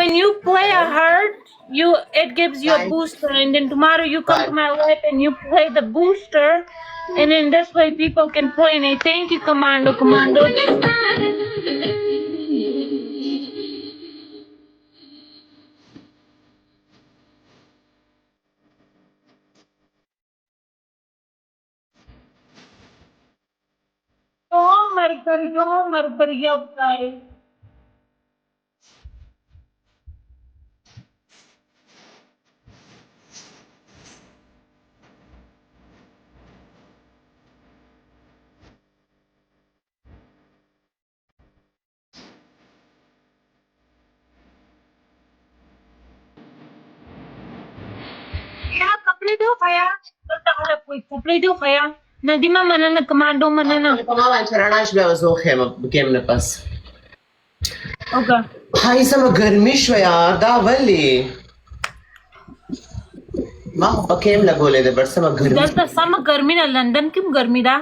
when you play a heart, it gives you a booster, and then tomorrow you come to my live and you play the booster, and then this way people can play. And I thank you, Commando. मर कर ये कपड़े दो खाया कोई कपड़े दो खाया ندیمه مننه کمانډو مننه په ما باندې رڼاش بیا وزو خیم گیم نه پس اوګه هاي سم ګرمي شو یار دا ولي ما په کیم لګولې ده بر سم ګرمي دلته سم ګرمي نه لندن کې ګرمي ده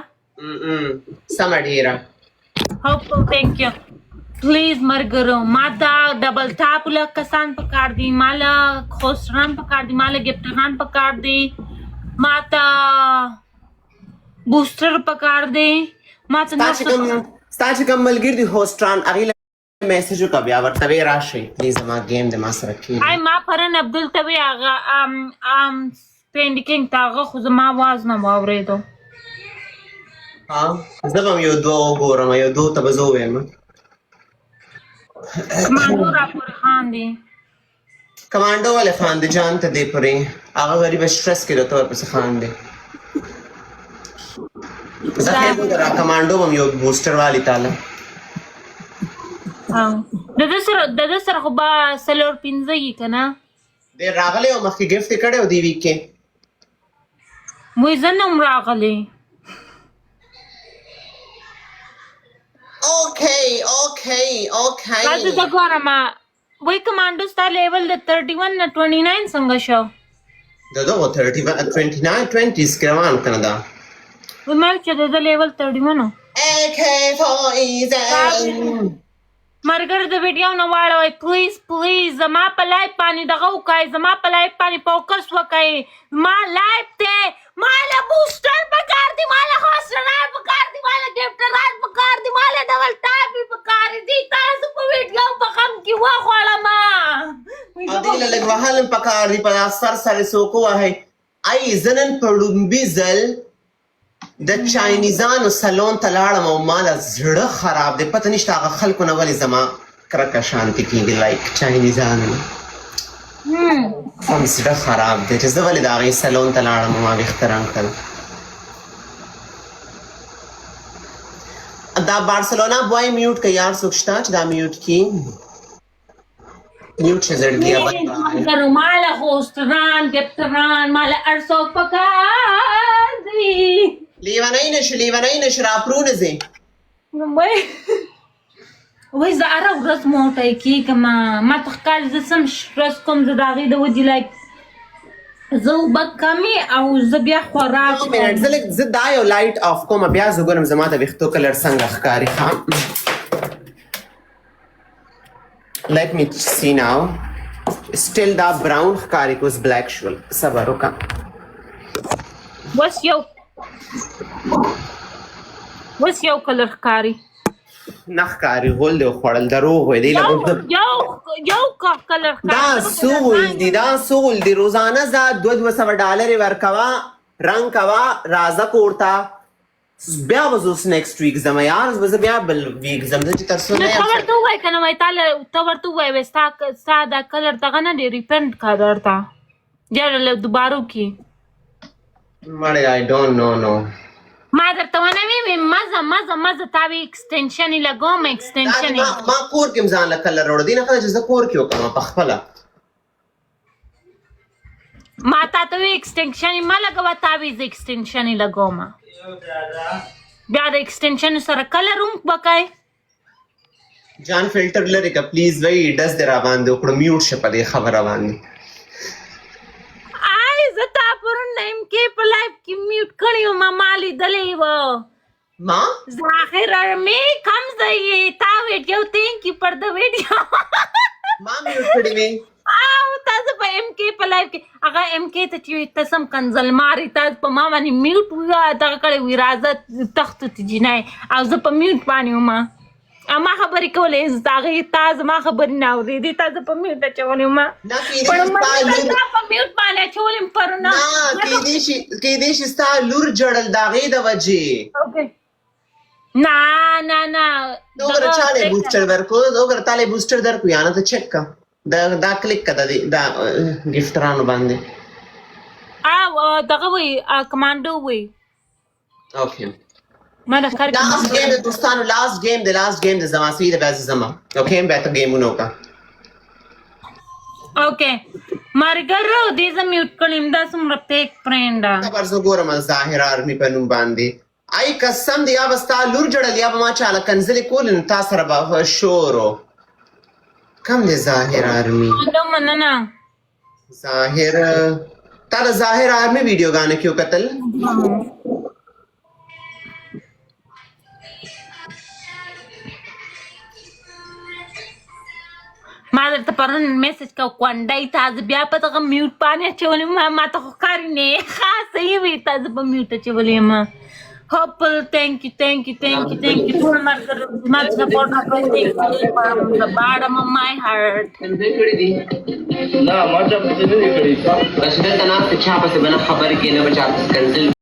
سم ډیره هاو ثانک یو پلیز مرګرو ما دا ډبل ټاپ له کسان پکار دی مالا خوشران پکار دی مالا گفټران پکار دی ماتا بوستر پکار دی ما څنګه کوم ملګری دی هوستران اغه میسج وکړ بیا ورته وی راشي پلیز ما گیم د ما سره کې آی ما پرن عبدل توی اغه سپینډینګ تاغه خو زما आवाज نه واورېدو ها زه هم یو دوه وګورم یو دوه ته بزو ویم کمانډو را پر خان دی کمانډو ولې خان دی جان ته دی پرې هغه غریب سټرس کې راته ورپسې خان دی زه خیر درا کمانډو هم یو بوستر والی تعالی د دې سره خو با سلور پینځي کنه د راغله او مخکې گیفت کړو دی ویک کې مې زنه راغله اوکے تاسو دا ګورم وای کمانډو ستا لیول د 31 نه 29 څنګه شو دغه 31 29 20 کروان کنه دا وای ما چې د لیول 31 نو مرګر د ویډیو نو واړوي پلیز زما په لایو باندې دغه وکای زما په لایو باندې فوکس وکای ما لایو ته مالا بوستر پکار دی مالا خوشران پکار دی مالا گفټران پکار دی مالا ډبل ټاپ پکار دی تاسو په ویډیو په خم کې واخواله ما ادي لږ وهل پکار دی په سر سره سوکو وای ای زنن پړم بیزل د چاینیزانو سالون ته لاړم او مال زړه خراب دی پته نشته هغه خلکو نه ولې زما کرکه شانتي کېږي لایک چاینیزانو هم زړه خراب دی چې زه ولې د هغې سالون ته لاړم او ما ویښته کړل دا بارسلونا بوای میوټ که یار څوک شته چې دا میوټ کړي میوټ شه زړګیه مرګرو ماله خوستران گفټران ماله ارڅوک پکار دی لیوانای نشه راپرونه زی وای زه هره ورځ موټی کېږم ما ته ښکاري زه سم سټرس کوم زه د هغې د وجې لایک زه اوبه کمې او زه بیا خوراک زه دا یو لایټ آف کوم بیا زه ګورم زما ته ویښتو کلر څنګه ښکاري let me see now still دا براون ښکاري که اوس بلیک شول صبر وکړه وس یو کلر ښکاري نه ښکاري غول دی خوړل دروغ وی دی یو کلر دا سول دی روزانه زه $200 ورکوه رنګ کوه راځه کور ته بیا به زه اوس نیکسټ ویک ځم یار زه بیا بل ویک ځم زه چې تر څو نه ته ورته ووایه که نه وایي ته ورته ووایه ستا دا کلر دغه نه دی ریپینټ کا درته بیا دوباره وکړي مړی I don't know ما درته ونه ویمې مزه تا وی اکسټینشن یې لګوم اکسټینشن ما کور کې م ځان له کلر وړو دې نه ښه ده چې زه کور کې وکړم په خپله ما تا ته وی اکسټینشن یې مه لګوه تا وی زه اکسټینشن یې لګوم بیا د اکسټینشن سره کلر هم وکړئ جان فلټر لرې که پلیز وایي ډز دې را باندې وکړو میوټ شه په دې خبره باندې زه تا پرون نیم کې په لایف کې میوټ کړی وم ما لیدلی و ما ظاهر می کم زیې تا ویډیو تھینک یو پر د ویډیو ما میوټ کړی وی او تاسو په ام کې په لایف کې هغه ام کې ته چې تاسو کنزل ماري تاسو په ما باندې میوټ ویا دغه کړي وی راځه تخت ته جنای او زه په میوټ باندې ما اما خبرې کولې زاغه تاسو ما خبرې نه اورېدې تاسو په میوټ چولې ما نه په میوټ باندې چولې پرونه کې دې شي ستا لور جړل داغې د وجې نه وګوره چاله بوستر ورکو وګوره تاله بوستر درکو یا نه ته چک کا دا کلیک کړه دا گیفټرانو باندې او دغه وی کمانډو وی اوکې ما د کار لاست گیم د دوستانو لاست گیم د زما سوي د بس زما اوکې به ته گیمونو کا اوکې مارګرو دې زم میوټ کړم دا څومره ټیک فرند خبر زه ګورم ظاهر ارمي په نوم باندې ای قسم دی یا بستا لور جړل یا به ما چاله کنځلې کول نو تاسو سره به شورو کم دی ظاهر ارمي نو مننه ظاهر تا ظاهر ارمي ویډیو غانه کیو قتل ما درته پرون میسج کو کوانډای تاسو بیا په دغه میوټ باندې چولې ما ته خو کار نه خاص یې وی تاسو په میوټ چولې ما هوپل thank you ټول مرګ ما سپورټ کوي from the bottom of my heart څنګه کړی دي نه ما چې په دې نه کړی بس دلته نه ته چا په څه بنا خبرې کې نه بچا کنسل